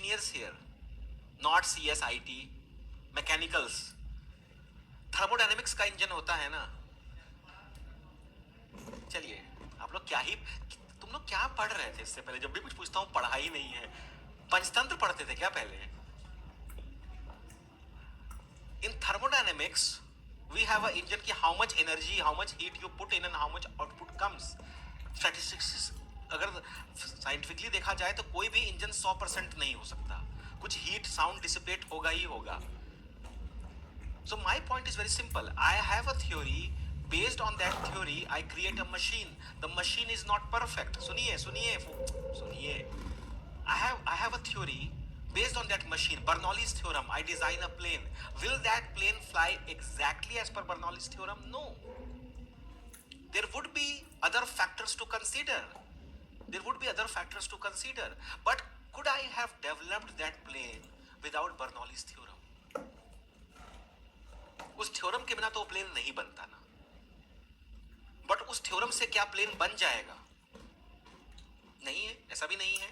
engineers here, not CSIT, mechanicals. Thermodynamics का engine होता है ना. चलिए, आप लोग क्या ही, तुम लोग क्या पढ़ रहे थे इससे पहले? जब भी कुछ पूछता हूँ पढ़ाई नहीं है. पंचतंत्र पढ़ते थे क्या पहले? In thermodynamics, we have an engine की how much energy, how much heat you put in and how much output comes. Statistics अगर साइंटिफिकली देखा जाए तो कोई भी इंजन 100% नहीं हो सकता. कुछ हीट साउंड डिसिपेट होगा ही होगा. So my point is very simple. I have a theory. Based on that theory, I create a machine. The machine is not perfect. सुनिए सुनिए सुनिए. I have a theory. Based on that machine, Bernoulli's theorem, I design a plane. Will that plane fly exactly as per Bernoulli's theorem? No. There would be other factors to consider. But could I have developed that plane without Bernoulli's theorem? उस theorem के बिना तो plane नहीं बनता ना. But उस theorem से क्या प्लेन बन जाएगा? नहीं है, ऐसा भी नहीं है.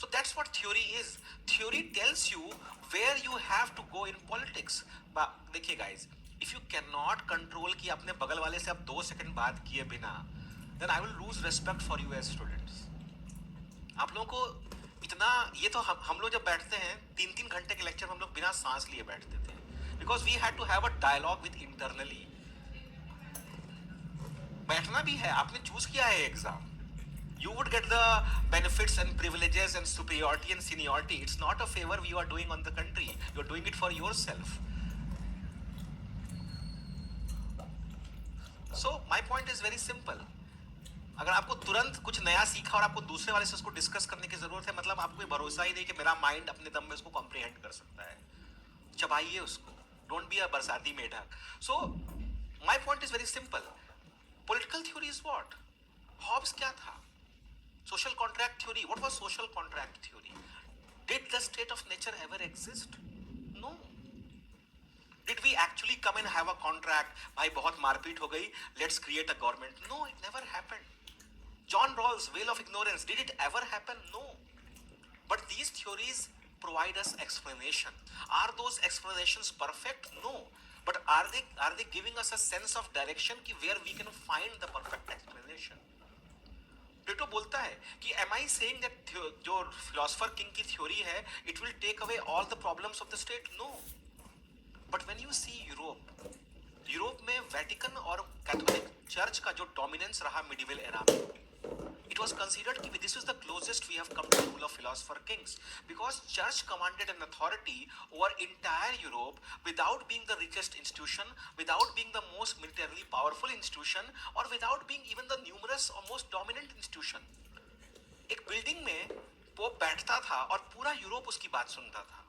So that's what theory is. Theory tells you where you have to go in politics. देखिए guys, if you cannot control कि अपने बगल वाले से आप 2 सेकंड बात किए बिना, then I will lose respect for you as students. आप लोगों को इतना, ये तो हम लोग जब बैठते हैं 3-3 घंटे के लेक्चर में हम लोग बिना सांस लिए बैठते थे. Because we had to have a dialogue with internally. बैठना भी है, आपने चूज किया है exam. You would get the benefits and privileges and superiority and seniority. It's not a favor you are doing on the country. You are doing it for yourself. So my point is very simple. अगर आपको तुरंत कुछ नया सीखा और आपको दूसरे वाले से उसको डिस्कस करने की जरूरत है, मतलब आपको कोई भरोसा ही नहीं कि मेरा माइंड अपने दम में उसको कॉम्प्रिहेंड कर सकता है. चबाइए उसको. Don't be a बरसाती मेढक. So my point is very simple. Political theory is what? Hobbes क्या था? Social contract theory. What was social contract theory? Did the state of nature ever exist? No. Did we actually come and have a contract? भाई बहुत मारपीट हो गई. Let's create a government. No, it never happened. John Rawls' veil of ignorance. Did it ever happen? No. But these theories provide us explanation. Are those explanations perfect? No. But are they giving us a sense of direction कि where we can find the perfect explanation? प्लेटो बोलता है कि am I saying that जो philosopher king की theory है, it will take away all the problems of the state? No. But when you see Europe में Vatican और Catholic church का जो डोमिनेंस रहा मिडिवल एरा में, it was considered that this is the closest we have come to the rule of philosopher kings, because church commanded an authority over entire Europe without being the richest institution, without being the most militarily powerful institution, or without being even the numerous or most dominant institution. एक building में pope बैठता था और पूरा Europe उसकी बात सुनता था.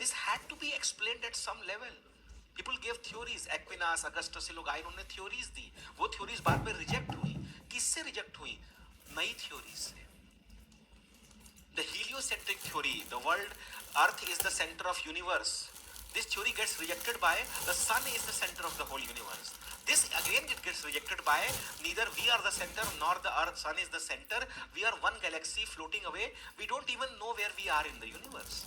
This had to be explained at some level. People gave theories. Aquinas, Augustus, ये लोग आए, उन्होंने theories दी. वो theories बाद में reject हुई. किससे रिजेक्ट हुई? नई थ्योरी से. The heliocentric theory, the world, Earth is the center of universe. This theory gets rejected by the sun is the center of the whole universe. This again it gets rejected by neither we are the center nor the Earth, sun is the center. We are one galaxy floating away. We don't even know where we are in the universe.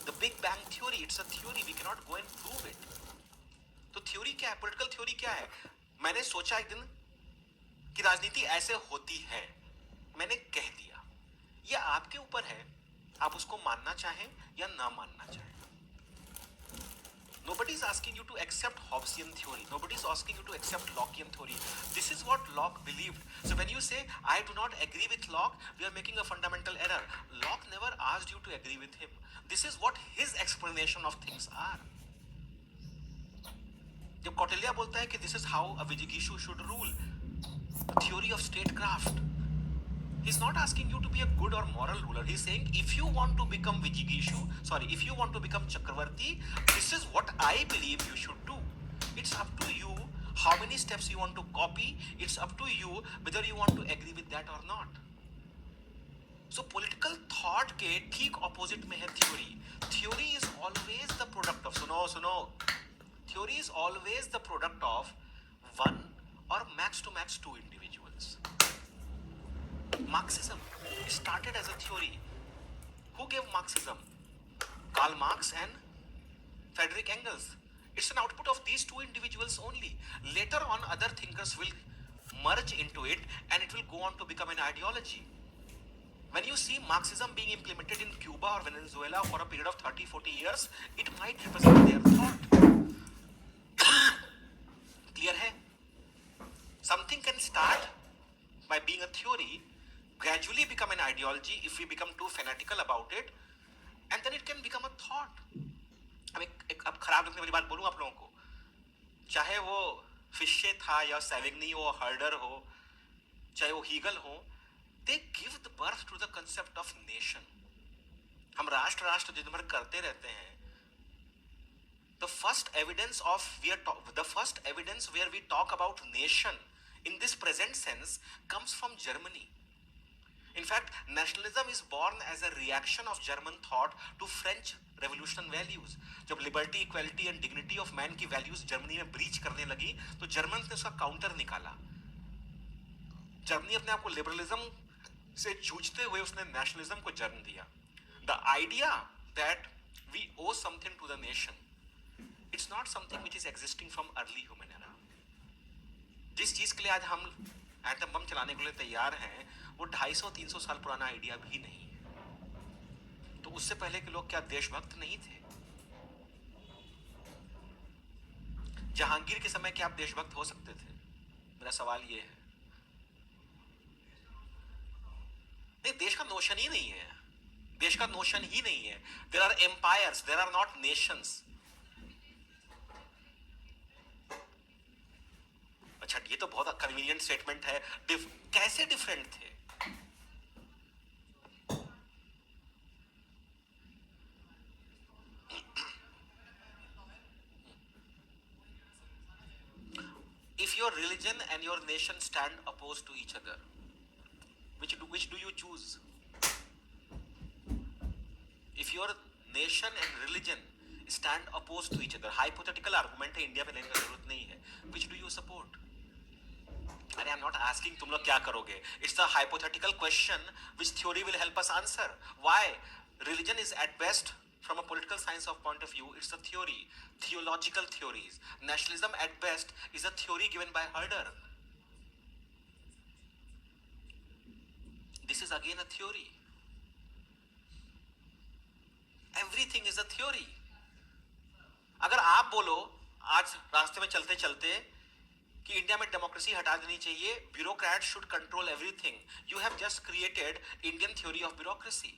The Big Bang theory, it's a theory. We cannot go and prove it. तो theory क्या है? Political theory क्या है? मैंने सोचा एक दिन कि राजनीति ऐसे होती है, मैंने कह दिया. यह आपके ऊपर है, आप उसको मानना चाहें या ना मानना चाहें. Nobody is asking you to accept Hobbesian theory. Nobody is asking you to accept Lockean theory. This is what Locke believed. So when you say, I do not agree with Locke, we are making a fundamental error. Locke never asked you to agree with him. This is what his explanation of things are. जब कौटिल्य बोलता है कि this is how a Vijigishu should rule, theory of statecraft, he's not asking you to be a good or moral ruler. He's saying if you want to become if you want to become Chakravarti, this is what I believe you should do. It's up to you how many steps you want to copy. It's up to you whether you want to agree with that or not. So political thought के ठीक opposite में है theory. Theory is always the product of, सुनो, theory is always the product of one or max to max two individuals. Marxism started as a theory. Who gave Marxism? Karl Marx and Frederick Engels. It's an output of these two individuals only. Later on, other thinkers will merge into it and it will go on to become an ideology. When you see Marxism being implemented in Cuba or Venezuela for a period of 30-40 years, it might represent their thought. Clear hai? Something can start by being a theory, gradually become an ideology if we become too fanatical about it, and then it can become a thought. अब खराब लगने वाली बात बोलूं आप लोगों को, चाहे वो फिशे था या सेविग्नी हो, हर्डर हो, चाहे वो हीगल हो, they give the birth to the concept of nation. हम राष्ट्र राष्ट्र दिन भर करते रहते हैं. The first evidence where we talk about nation in this present sense comes from Germany. In fact, nationalism is born as a reaction of German thought to French revolution values. जब liberty, equality and dignity of man की values Germany में breach करने लगी, तो German ने उसका counter निकाला. Germany अपने आप को liberalism से जूझते हुए उसने nationalism को जन्म दिया. The idea that we owe something to the nation, it's not something which is existing from early human era. जिस चीज के लिए आज हम एटम बम चलाने के लिए तैयार हैं, वो 250-300 साल पुराना आइडिया भी नहीं है. तो उससे पहले के लोग क्या देशभक्त नहीं थे? जहांगीर के समय क्या आप देशभक्त हो सकते थे? मेरा सवाल ये है. नहीं, देश का नोशन ही नहीं है. देश का नोशन ही नहीं है. There are empires, there are not nations. अच्छा, ये तो बहुत कन्वीनियंट स्टेटमेंट है. कैसे डिफरेंट थे? If your religion and your nation stand opposed to each other, which do you choose? If your nation and religion stand opposed to each other, hypothetical argument है, India में लेने का जरूरत नहीं है, which do you support? अरे, I'm not asking तुम लोग क्या करोगे. It's a hypothetical question which theory will help us answer. Why? Religion is at best, from a political science of point of view, it's a theory, theological theories. Nationalism at best is a theory given by Herder. This is again a theory. Everything is a theory. अगर आप बोलो आज रास्ते में चलते चलते कि India में डेमोक्रेसी हटा देनी चाहिए, bureaucrat should control everything, you have just created Indian theory of bureaucracy.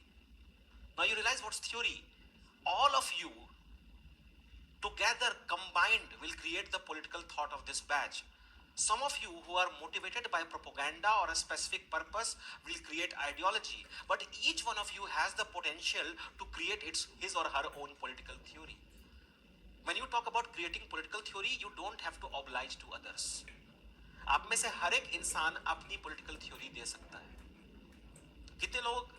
Now you realize what's theory. All of you together combined will create the political thought of this batch. Some of you who are motivated by propaganda or a specific purpose will create ideology, but each one of you has the potential to create his or her own political theory. When you talk about creating political theory, you don't have to oblige to others. आप में से हर एक इंसान अपनी political theory दे सकता है. कितने लोग,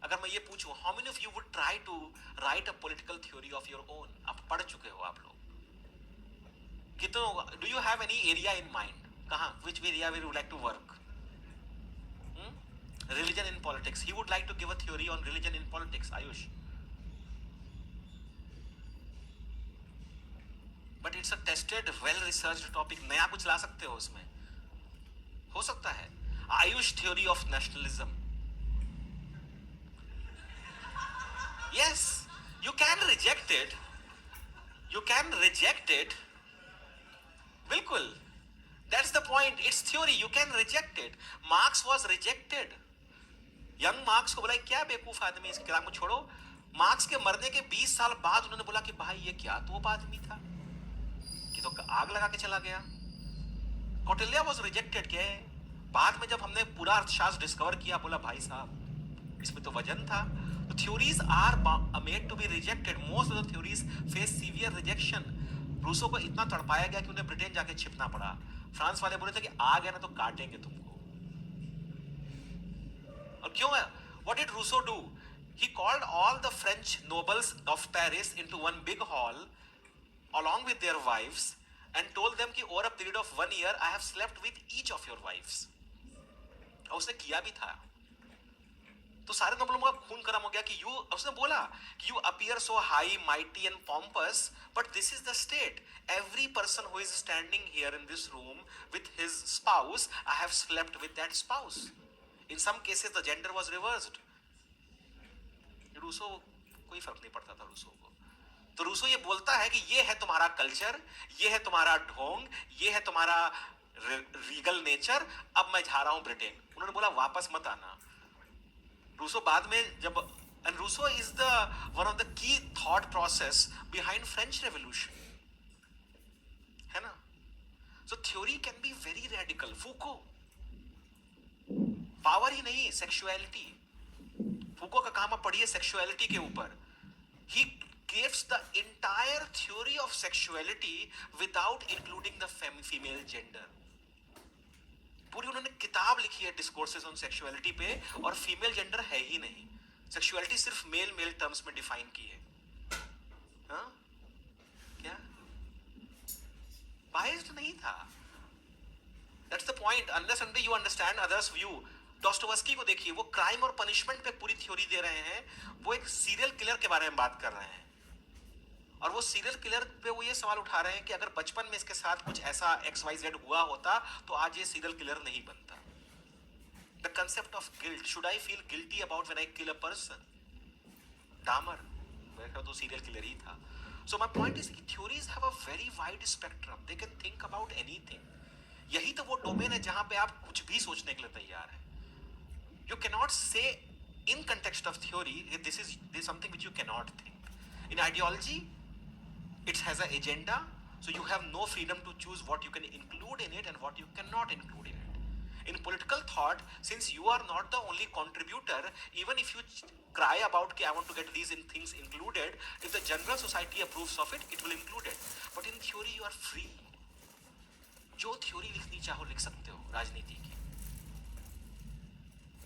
अगर मैं ये पूछूं, how many of you would try to write a political theory of your own? आप पढ़ चुके हो आप लोग. कितनों, do you have any area in mind? कहाँ, which area where you would like to work? Religion in politics. He would like to give a theory on religion in politics. Ayush. But it's a tested, well-researched topic. नया कुछ ला सकते हो उसमें. हो सकता है. Ayush theory of nationalism. Yes, you can reject it. You can reject it. बिल्कुल. That's the point. It's theory. You can reject it. Marx was rejected. Young Marx को बोला क्या बेवकूफ आदमी, इसके कलाम को छोड़ो. मार्क्स के मरने के 20 साल बाद उन्होंने बोला कि भाई ये क्या तोप आदमी था कि तो आग लगा के चला गया. Kautilya was rejected. क्या है? बाद में जब हमने पूरा अर्थशास्त्र डिस्कवर किया, बोला भाई साहब इसमें तो वजन था. The theories are made to be rejected. Most of the theories face severe rejection. Rousseau को इतना तड़पाया गया कि उन्हें ब्रिटेन जाके छिपना पड़ा. फ्रांस वाले बोले थे कि आ गया ना तो काटेंगे तुमको. और क्यों है? What did Rousseau do? He called all the French nobles of Paris into one big hall along with their wives and told them कि over a period of 1 year I have slept with each of your wives. और उसने किया भी था. तो सारे नोबलों का खून गर्म हो गया कि यू, उसने बोला कि you appear so high mighty and pompous, but this is the state. Every person who is standing here in this room with his spouse, I have slept with that spouse. In some cases the gender was reversed. Rousseau कोई फर्क नहीं पड़ता था Rousseau को. तो Rousseau ये बोलता है कि ये है तुम्हारा कल्चर, ये है तुम्हारा ढोंग, ये है तुम्हारा रीगल नेचर, अब मैं जा रहा हूं ब्रिटेन. उन्होंने बोला वापस मत आना. रूसो बाद में जब, and Rousseau is the one of the key thought process behind French revolution, है ना. So theory can be very radical. Foucault power ही नहीं, सेक्सुअलिटी. फूको का काम आप पढ़िए सेक्सुअलिटी के ऊपर. ही gives the entire theory of sexuality without including the female gender. पूरी उन्होंने किताब लिखी है डिस्कोर्सेस ऑन सेक्सुअलिटी पे, और फीमेल जेंडर है ही नहीं. सेक्सुअलिटी सिर्फ मेल मेल टर्म्स में डिफाइन की है. हाँ क्या बायस्ड नहीं था. That's the point. Unless until you understand others view. Dostoevsky को देखिए, वो क्राइम और पनिशमेंट पे पूरी थ्योरी दे रहे हैं. वो एक सीरियल किलर के बारे में बात कर रहे हैं, और वो सीरियल किलर पे वो ये सवाल उठा रहे हैं कि अगर बचपन में इसके साथ कुछ ऐसा XYZ हुआ होता तो आज ये सीरियल किलर नहीं बनता. The concept of guilt. Should I feel guilty about when I kill a person? डामर वैसे तो सीरियल किलर ही था. सो माय पॉइंट इज कि theories have a very wide spectrum. They can think about anything. यही तो वो domain है जहां पे आप कुछ भी सोचने के लिए तैयार हैं. यू कैन नॉट से in context of theory this is something which you can not think. In ideology it has an agenda, so you have no freedom to choose what you can include in it and what you cannot include in it. In political thought, since you are not the only contributor, even if you cry about कि I want to get these things included, if the general society approves of it, it will include it. But in theory you are free. जो theory लिखनी चाहो लिख सकते हो राजनीति की.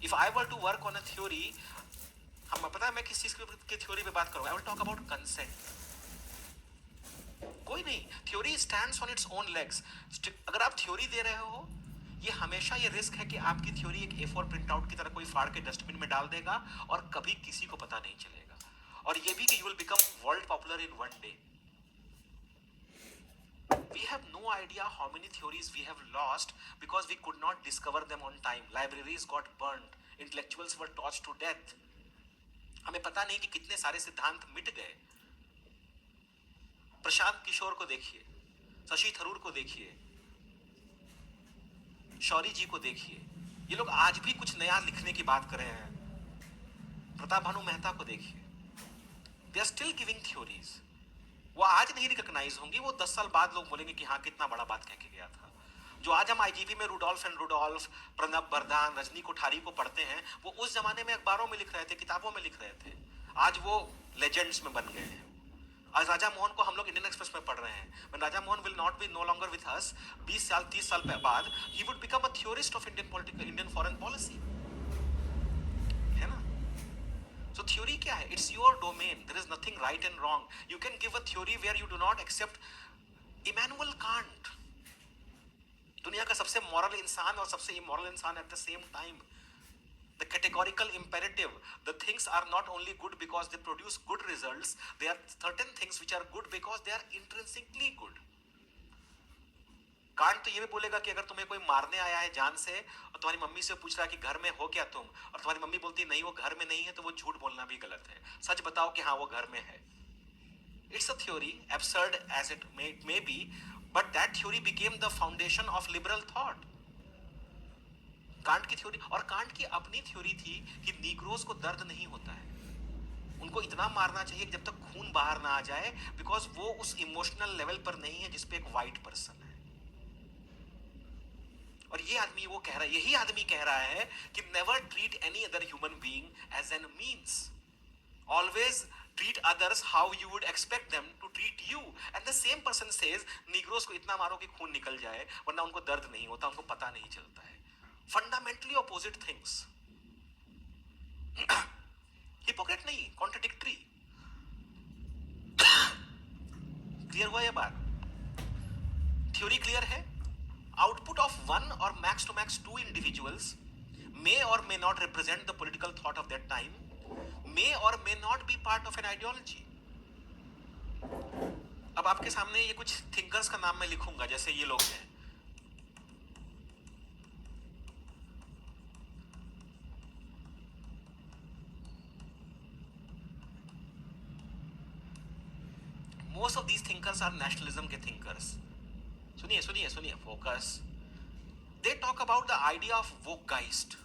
If I were to work on a theory, हम पता है मैं किस चीज की theory पे बात करूँगा. I will talk about consent. कोई नहीं. Theory stands on its own legs. अगर आप थ्योरी दे रहे हो, ये हमेशा ये रिस्क है कि आपकी थ्योरी एक A4 प्रिंटआउट की तरह कोई फाड़ के डस्टबिन में डाल देगा और कभी किसी को पता नहीं चलेगा. और ये भी कि you will become world popular in one day. We have no idea how many theories we have lost because we could not discover them on time. Libraries got burned. Intellectuals were torched to death. हमें पता नहीं कि कितने सारे सिद्धांत मिट गए. प्रशांत किशोर को देखिए, शशि थरूर को देखिए, शौरी जी को देखिए, ये लोग आज भी कुछ नया लिखने की बात कर रहे हैं. प्रताप भानु मेहता को देखिए, they are still giving theories. वो आज नहीं रिकॉग्नाइज होंगी, वो 10 साल बाद लोग बोलेंगे कि हाँ कितना बड़ा बात कह के गया था. जो आज हम IGV में रुडोल्फ एंड रुडोल्फ, प्रणब बरदान, रजनी कोठारी को पढ़ते हैं, वो उस जमाने में अखबारों में लिख रहे थे, किताबों में लिख रहे थे. आज वो लेजेंड्स में बन गए हैं. आज राजा मोहन को हम लोग इंडियन एक्सप्रेस में पढ़ रहे हैं. When Raja Mohan will not be no longer with us, 20 साल 30 साल बाद he would become a theorist of Indian foreign policy. है ना. So theory क्या है? It's your domain. There is nothing right and wrong. You can give a theory where you do not accept Immanuel Kant, दुनिया का सबसे moral इंसान और सबसे इमोरल इंसान at the same time. The categorical imperative. The things are not only good because they produce good results. There are certain things which are good because they are intrinsically good. Can't तो ये भी बोलेगा कि अगर तुम्हें कोई मारने आया है जान से और तुम्हारी मम्मी से पूछ रहा है कि घर में हो क्या तुम, और तुम्हारी मम्मी बोलती नहीं वो घर में नहीं है, तो वो झूठ बोलना भी गलत है. सच बताओ कि हाँ वो घर में है. It's a theory, absurd as it may be, but that theory became the foundation of liberal thought. Can't की थ्योरी, और कांट की अपनी थ्योरी थी कि नीग्रोस को दर्द नहीं होता है, उनको इतना मारना चाहिए जब तक खून बाहर ना आ जाए, बिकॉज वो उस इमोशनल लेवल पर नहीं है जिसपे एक वाइट पर्सन है. और ये आदमी वो कह रहा है, यही आदमी कह रहा है कि never treat any other human being as an means. Always treat others how you would expect them to treat you. And the same person says negroes को इतना मारो कि खून निकल जाए, वरना उनको दर्द नहीं होता, उनको पता नहीं चलता है. Fundamentally opposite things. Hypocrite नहीं, contradictory. क्लियर हुआ ये बात? थ्योरी क्लियर है. Output of 1 or max to max 2 individuals may or may not represent the political thought of that time, may or may not be part of an ideology. अब आपके सामने ये कुछ thinkers का नाम मैं लिखूंगा, जैसे ये लोग हैं, most of these thinkers are nationalism के थिंकर्स. सुनिए सुनिए सुनिए, focus. They talk about the idea of volksgeist.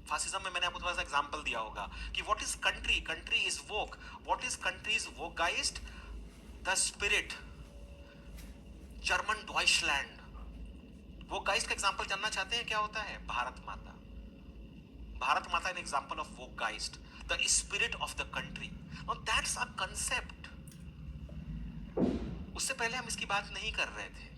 Fascism में मैंने आपको थोड़ा सा एग्जांपल दिया होगा कि what is country, country is volk. What is country is volksgeist. The spirit, German Deutschland. Volksgeist का एग्जांपल जानना चाहते हैं क्या होता है? Bharat Mata. Bharat Mata an example of volksgeist, the spirit of the country. Now that's a concept. उससे पहले हम इसकी बात नहीं कर रहे थे.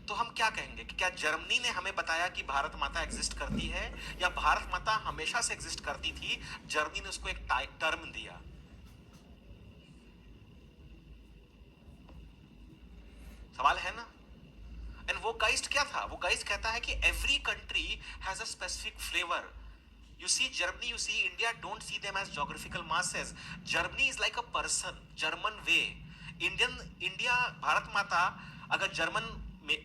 तो हम क्या कहेंगे कि क्या जर्मनी ने हमें बताया कि भारत माता एग्जिस्ट करती है, या भारत माता हमेशा से एग्जिस्ट करती थी, जर्मनी ने उसको एक टर्म दिया? सवाल है ना. एंड वो गाइस्ट क्या था? वो गाइस्ट कहता है कि every country has a specific flavour. You see Germany, you see India, don't see them as geographical masses. Germany is like a person, German way. India, Bharat माता अगर जर्मन में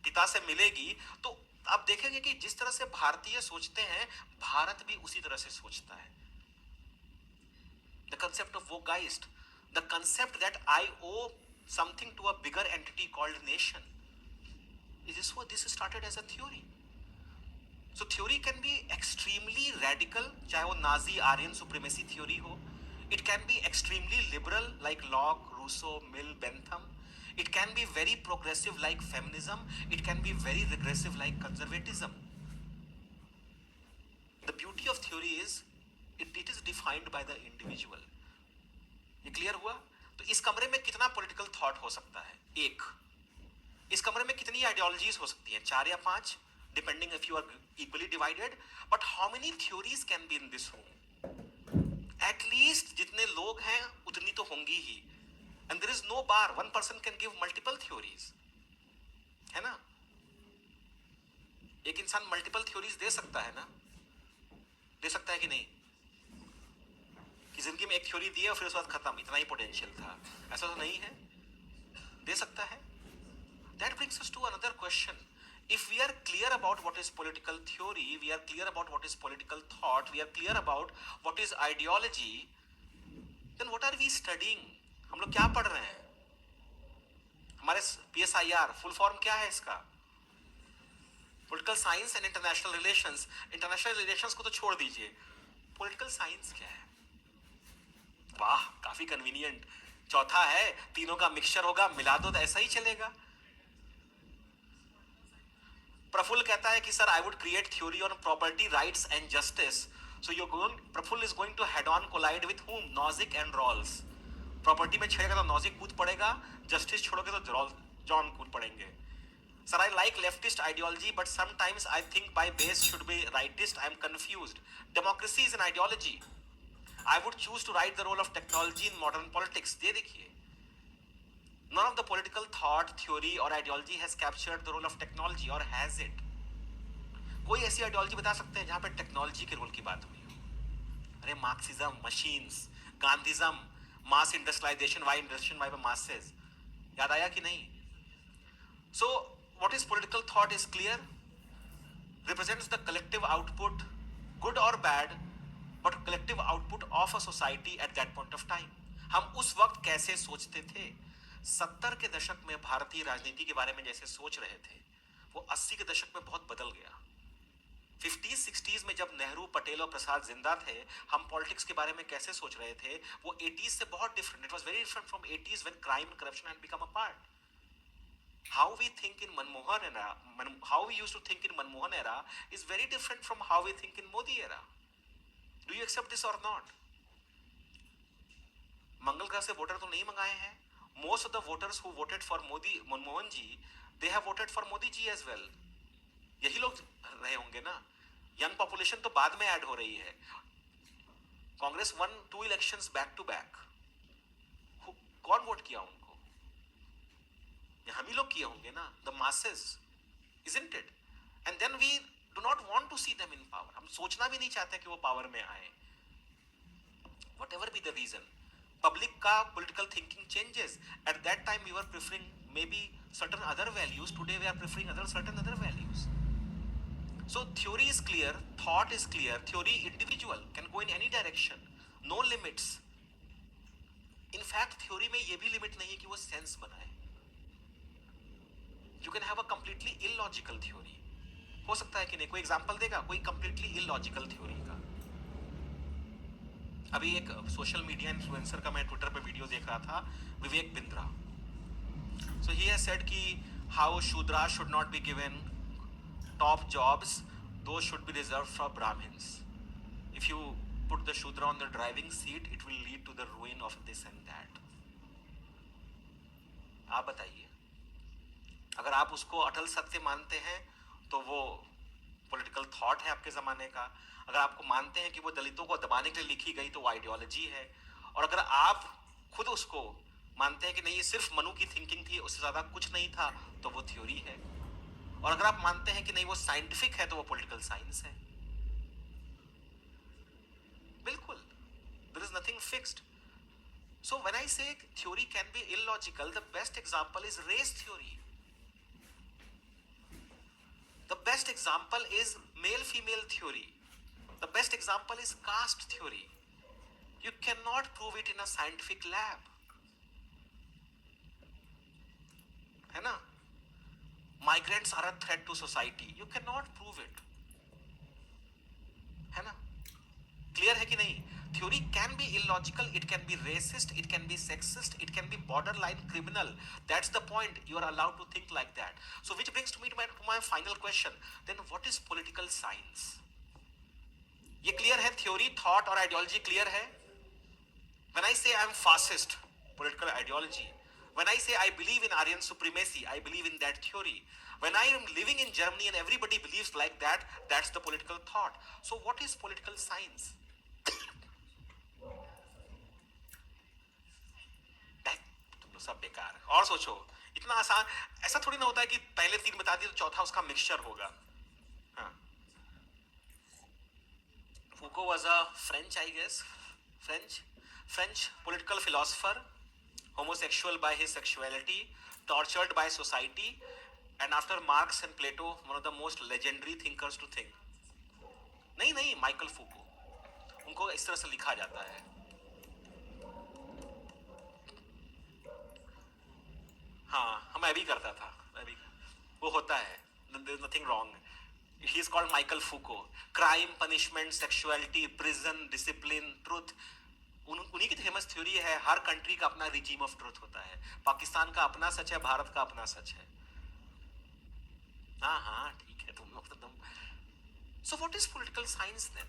पिता से मिलेगी तो आप देखेंगे कि जिस तरह से भारतीय सोचते हैं, भारत भी उसी तरह से सोचता है. The concept of Vogeist, the concept that I owe something to a bigger entity called nation. This started as a theory. So theory can be extremely radical, चाहे वो नाजी आर्यन सुप्रीमेसी थ्योरी हो. It can be extremely liberal like Locke, Rousseau, Mill, Bentham. It can be very progressive like feminism. It can be very regressive like conservatism. The beauty of theory is it is defined by the individual. ये clear हुआ? तो इस कमरे में कितना political thought हो सकता है? एक. इस कमरे में कितनी आइडियोलॉजीज हो सकती हैं? 4 या 5, depending if you are equally divided. But how many theories can be in this room? At least जितने लोग हैं उतनी तो होंगी ही. And there is no bar. One person can give multiple theories. है ना? एक इंसान multiple theories दे सकता है ना? दे सकता है कि नहीं? कि जिंदगी में एक थ्योरी दी है और फिर उसके बाद खत्म, इतना ही पोटेंशियल था, ऐसा तो नहीं है. दे सकता है. That brings us to another question. If we are clear about what is political theory, we are clear about what is political thought, we are clear about what is ideology, then what are we studying? हम लोग क्या पढ़ रहे हैं? हमारे PSIR full form क्या है इसका? Political science and international relations. International relations को तो छोड़ दीजिए, पॉलिटिकल साइंस क्या है? वाह, काफी कन्वीनियंट. चौथा है, तीनों का मिक्सचर होगा, मिला दो तो ऐसा ही चलेगा. प्रफुल्ल कहता है कि sir I would create theory on property rights and justice. So you going, Praful is going to head on collide with whom? Nozick and Rawls. Property में छेड़ेगा तो नॉजिक कूद पड़ेगा, जस्टिस छोड़ोगे तो जॉन कूद पड़ेंगे. Sir I like leftist ideology but sometimes I think by base should be rightist. I am confused. Democracy is an ideology. I would choose to write the role of technology in modern politics. ये देखिए, none of the political thought, theory or ideology has captured the role of technology, or has it? कोई ऐसी ideology बता सकते हैं जहां पे technology के रोल की बात हुई हो? अरे Marxism, machines, Gandhism, mass industrialisation, why industrial by masses, याद आया कि नहीं? So what is political thought is clear. Represents the collective output, good और bad, but collective output of a society at that point of time. हम उस वक्त कैसे सोचते थे? 70 के दशक में भारतीय राजनीति के बारे में जैसे सोच रहे थे, वो 80 के दशक में बहुत बदल गया. 50s 60s में जब नेहरू, पटेल और प्रसाद जिंदा थे, हम पॉलिटिक्स के बारे में कैसे सोच रहे थे, वो 80s से बहुत different. It was very different from 80s when crime and corruption had become a part. How we think in Manmohan era, how we used to think in Manmohan era is very different from how we think in Modi era. Do you accept this or not? मंगल ग्रह से voter तो नहीं मंगाए हैं. Most of the voters who voted for Modi, Manmohan ji, they have voted for Modi ji as well. यही लोग रहे होंगे ना. यंग पॉपुलेशन तो बाद में ऐड हो रही है. Congress won 2 elections back to back. कौन वोट किया उनको? हम ही लोग किए होंगे ना, the masses, isn't it? And then we do not सोचना भी नहीं चाहते कि वो पावर में आए. Whatever be the reason, public का political thinking changes. At that time we were preferring maybe certain other values. Today we are preferring certain other values. So theory is clear, thought is clear. Theory individual can go in any direction, no limits. In fact theory में ये भी limit नहीं है कि वो sense बनाए. You can have a completely illogical theory. हो सकता है कि नहीं. कोई example देगा कोई completely illogical theory का. अभी एक सोशल मीडिया इन्फ्लुएंसर का मैं ट्विटर पे वीडियो देख रहा था, Vivek Bindra. So he has said कि how Shudra should not be given top jobs, though should be reserve for Brahmins. If you put the Shudra on the driving seat it will lead to the ruin of this and that. आप बताइए, अगर आप उसको अटल सत्य मानते हैं तो वो पॉलिटिकल थॉट है आपके ज़माने का. अगर आपको मानते हैं कि वो दलितों को दबाने के लिए लिखी गई तो वो आइडियोलॉजी है. और अगर आप खुद उसको मानते हैं कि नहीं ये सिर्फ मनु की थिंकिंग थी, उससे ज़्यादा कुछ नहीं था, तो वो थ्योरी है. और अगर आप मानते हैं कि नहीं वो साइंटिफिक है तो वो पॉलिटिकल साइंस है. बिल्कुल, there is nothing fixed. So when I say theory can be illogical, the best example is race theory. The best example is male-female theory. The best example is caste theory. You cannot prove it in a scientific lab. है ना? Migrants are a threat to society. You cannot prove it. है ना? Clear है कि नहीं? Theory can be illogical, it can be racist, it can be sexist, it can be borderline criminal. That's the point. You are allowed to think like that. So which brings me to my final question. Then what is political science? ये clear है? Theory, thought और ideology clear है? When I say I am fascist, political ideology. When I say I believe in Aryan supremacy, I believe in that theory. When I am living in Germany and everybody believes like that, that's the political thought. So what is political science? सब बेकार. और सोचो, इतना आसान ऐसा थोड़ी ना होता है कि पहले तीन बता दिए तो चौथा उसका मिक्सचर होगा. हाँ. Foucault was a French, I guess, French political philosopher, homosexual by his sexuality, tortured by society, and after Marx and Plato, one of the most legendary thinkers to think. नहीं, माइकल फूको. उनको इस तरह से लिखा जाता है. हाँ, मैं भी करता था. वो होता है. There is nothing wrong. He is called Michael Foucault. Crime, punishment, sexuality, prison, discipline, truth. उन्हीं की फेमस थ्योरी है. हर कंट्री का अपना रिजीम ऑफ ट्रुथ होता है. पाकिस्तान का अपना सच है, भारत का अपना सच है. हाँ, ठीक है. तुम लोग तो So what is political science then?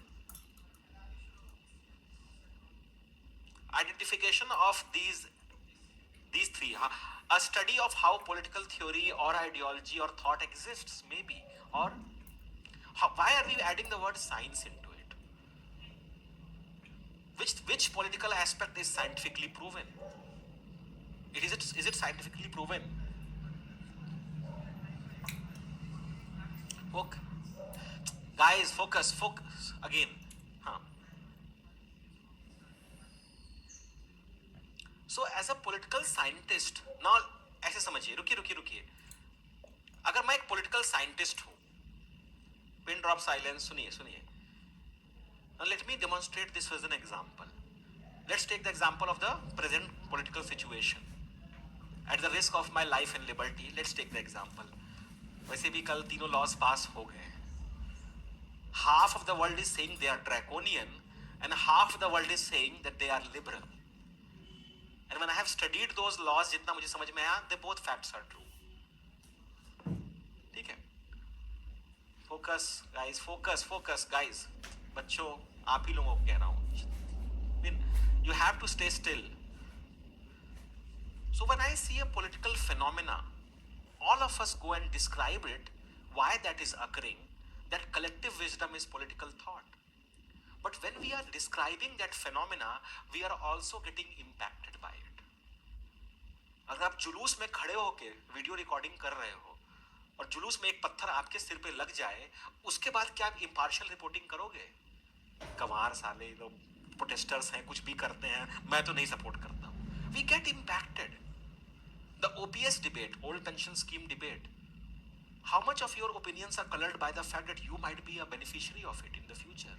Identification of these three. A study of how political theory or ideology or thought exists, maybe. Or why are we adding the word science into it? Which political aspect is scientifically proven? Is it scientifically proven? Okay. Guys, focus again. हाँ. So as a political scientist, now ऐसे समझिए, रुकिए. अगर मैं एक political scientist हूँ, pin drop silence, सुनिए. Now let me demonstrate this as an example. Let's take the example of the present political situation. At the risk of my life and liberty, let's take the example. वैसे भी कल तीनों laws pass हो गए. Half of the world is saying they are draconian, and half of the world is saying that they are liberal. And when I have studied those laws, जितना मुझे समझ में आया, they both facts are true. ठीक है? Focus, guys. बच्चों, आप ही लोगों को कह रहा हूँ. You have to stay still. So when I see a political phenomena, all of us go and describe it, why that is occurring. That collective wisdom is political thought. But when we are describing that phenomena, we are also getting impacted by it. अगर आप जुलूस में खड़े होके video recording कर रहे हो, और जुलूस में एक पत्थर आपके सिर पे लग जाए, उसके बाद क्या आप इम्पार्शियल रिपोर्टिंग करोगे? गंवार साले लोग प्रोटेस्टर्स हैं, कुछ भी करते हैं, मैं तो नहीं सपोर्ट करता हूं। We get impacted. The OPS debate, old pension scheme debate, how much of your opinions are colored by the fact that you might be a beneficiary of it in the future?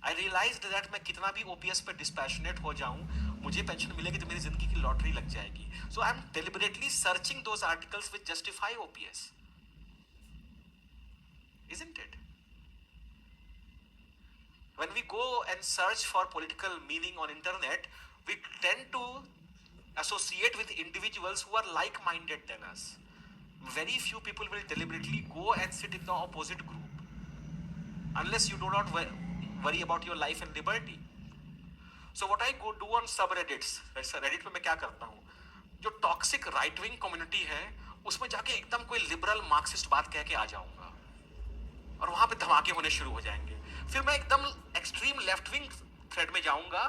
I realized that मैं कितना भी OPS पे dispassionate हो जाऊं, मुझे pension मिलेगी तो मेरी जिंदगी की लॉटरी लग जाएगी। So I'm deliberately searching those articles which justify OPS, isn't it? When we go and search for political meaning on internet, we tend to associate with individuals who are like-minded than us. Very few people will deliberately go and sit in the opposite group unless you do not worry about your life and liberty. So what I go do on subreddits, Reddit पे मैं क्या करता हूँ, जो toxic right wing community है उसमें जाके एकदम कोई लिबरल मार्क्सिस्ट बात कह के आ जाऊंगा और वहां पे धमाके होने शुरू हो जाएंगे। फिर मैं एकदम एक्सट्रीम लेफ्ट विंग थ्रेड में जाऊंगा